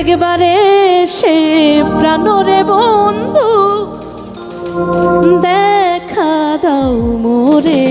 একবারে সে প্রাণরে বন্ধু দেখা দাও মোরে।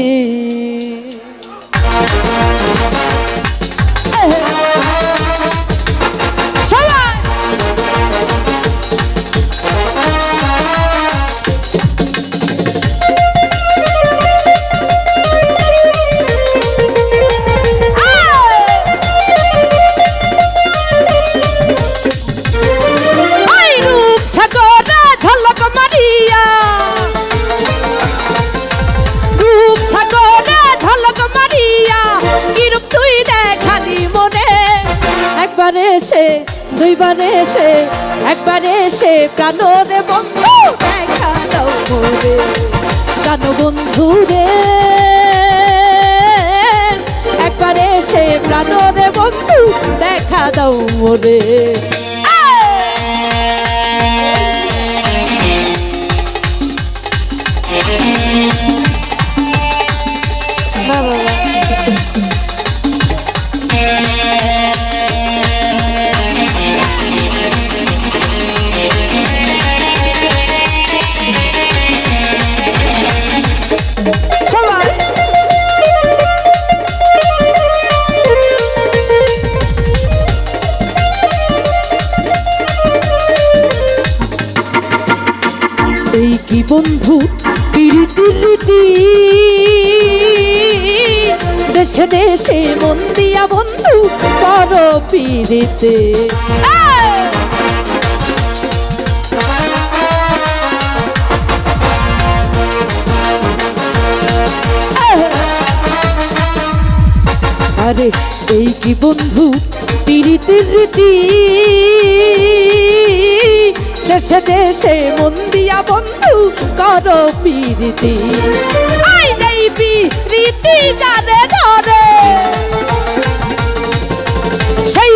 একবারে সে দুইবারে সে একবারে সে প্রাণরে বন্ধু দেখা দাও মোরে। প্রাণ বন্ধু রে একবারে সে প্রাণরে বন্ধু দেখা দাও মোরে। এই কি বন্ধু প্রীতি রীতি দেশে দেশে মন দিয়া বন্ধু কর পীড়িতে। আরে এই কি বন্ধু প্রীতি রীতি দেশে দেশে মন দিয়া বন্ধু কর পীড়িতি। আই দেবী রীতি জানে ধরে সেই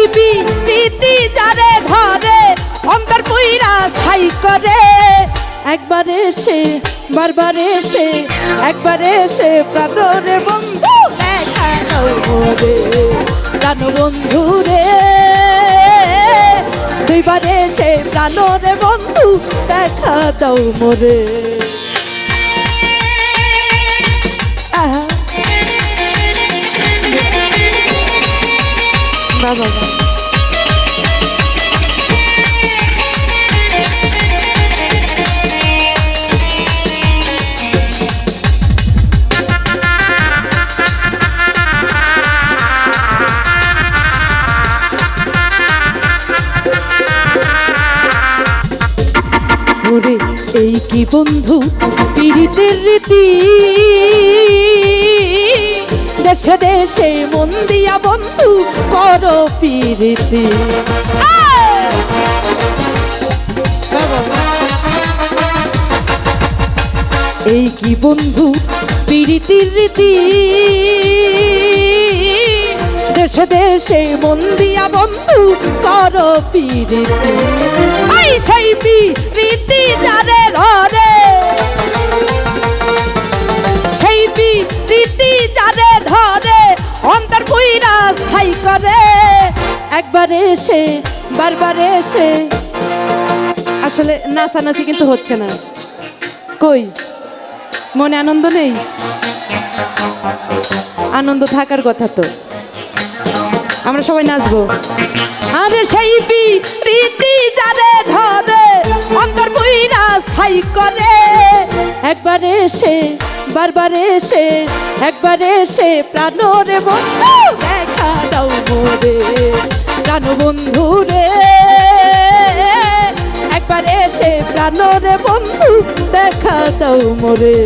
রীতি জানে ধরে অন্তর পুইরা ছাই করে। একবারে সে বারবারে সে একবারে সে প্রাণরে বন্ধু দেখা দাও মোরে। প্রাণ বন্ধু রে দুইবারে সে প্রাণরে বন্ধু দেখা দাও মোরে। বাবা ওরে এই কি বন্ধু পীড়িতের রীতি দেশে দেশে মন দিয়া বন্ধু কর পীড়িতি। এই কি বন্ধু পীড়িতির রীতি দেশে দেশে মন দিয়া বন্ধু কর পীড়িতি। আই সেই রীতি জানে ধরে সেই রীতি জানে ধরে অন্তর পুইরা ছাই করে। একবারে সে বারবারে সে আসলে নাচানাচি কিন্তু হচ্ছে না। কই মনে আনন্দ নেই? আনন্দ থাকার কথা তো, আমরা সবাই নাচবো। আরে সেই রীতি জানে ধরে অন্তর পুইরা ছাই করে। একবারে সে বারবারে সে একবারে সে প্রাণরে বন্ধু দেখা দাও মোরে। প্রাণ বন্ধু রে একবারে সে প্রাণরে বন্ধু দেখা দাও মোরে।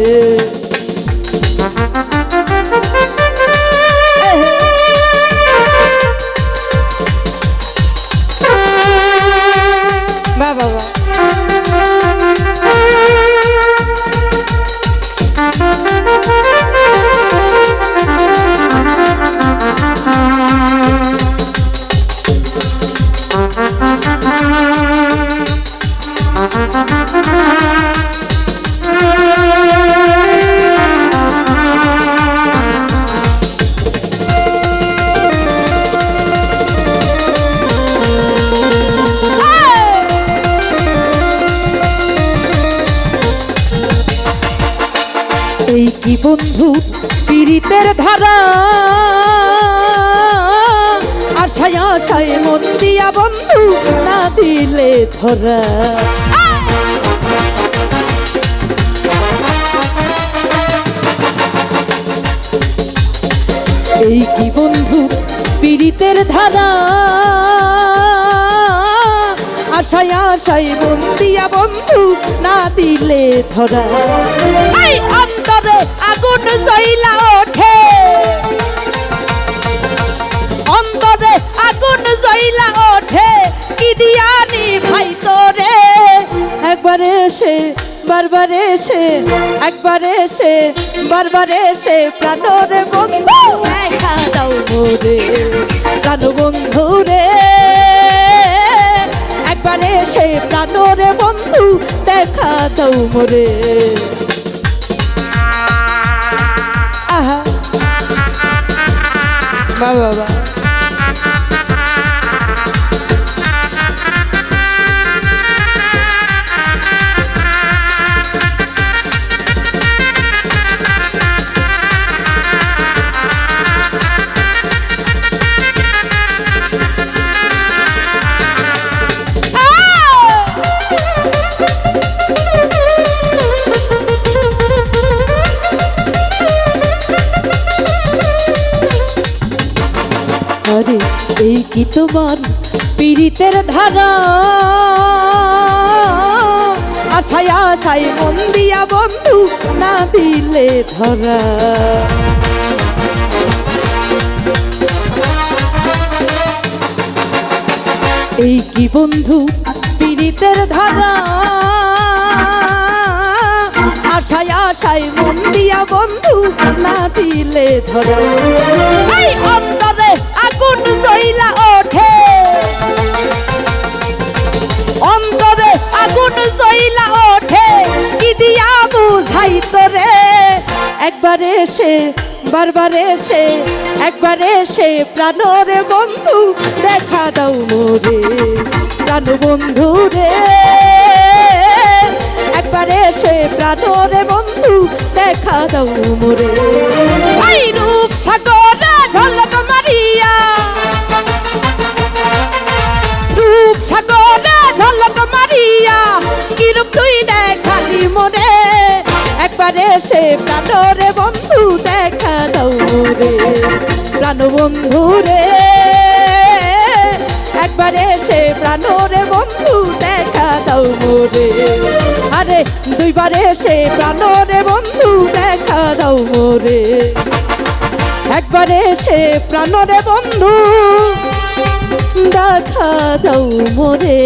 বাবা বন্ধু পীড়িতের ধারা আশায় আশায় মন দিয়া বন্ধু না দিলে ধরা এই কি বন্ধু পীড়িতের ধারা আশায় আশায় মন দিয়া বন্ধু না দিলে ধরা এই অন্তরে আগুন জ্বলা ওঠে অন্তরে আগুন জ্বলা ওঠে কি দিয়ানি ভাই তোরে একবার এসে বারবার এসে একবার এসে বারবার এসে প্রাণরে বন্ধু দেখা দাও মোরে প্রাণ বন্ধু রে একবার এসে প্রাণরে বন্ধু দেখা দাও মোরে আহা বাবা আরে এই কি তোমার পীড়িতের ধারা আশায় আশায় মন দিয়া বন্ধু না দিলে ধরা এই কি বন্ধু পীড়িতের ধারা আশায় আশায় মন দিয়া বন্ধু না দিলে ধরা এই অন্তরে আগুন জ্বলা ওঠে অন্তরে আগুন জ্বলা ওঠে কি দিয়া বুঝাই তোরে একবার এসে বারবার এসে একবার এসে প্রাণরে বন্ধু দেখা দাও মোরে প্রাণ বন্ধু রে একবার এসে প্রাণরে বন্ধু দেখা দাও মোরে এই রূপ সাগরে ঝলক মারিয়া রূপ সাগরে ঝলক মারিয়া কি রূপ তুই দেখালি মোরে একবার এসে প্রাণরে বন্ধু দেখা দাও মোরে প্রাণ বন্ধু রে একবার এসে প্রাণরে বন্ধু দেখা দাও মোরে আরে দুইবার এসে প্রাণরে বন্ধু দেখা দাও মোরে একবার এসে প্রাণরে বন্ধু দেখা দাও মোরে।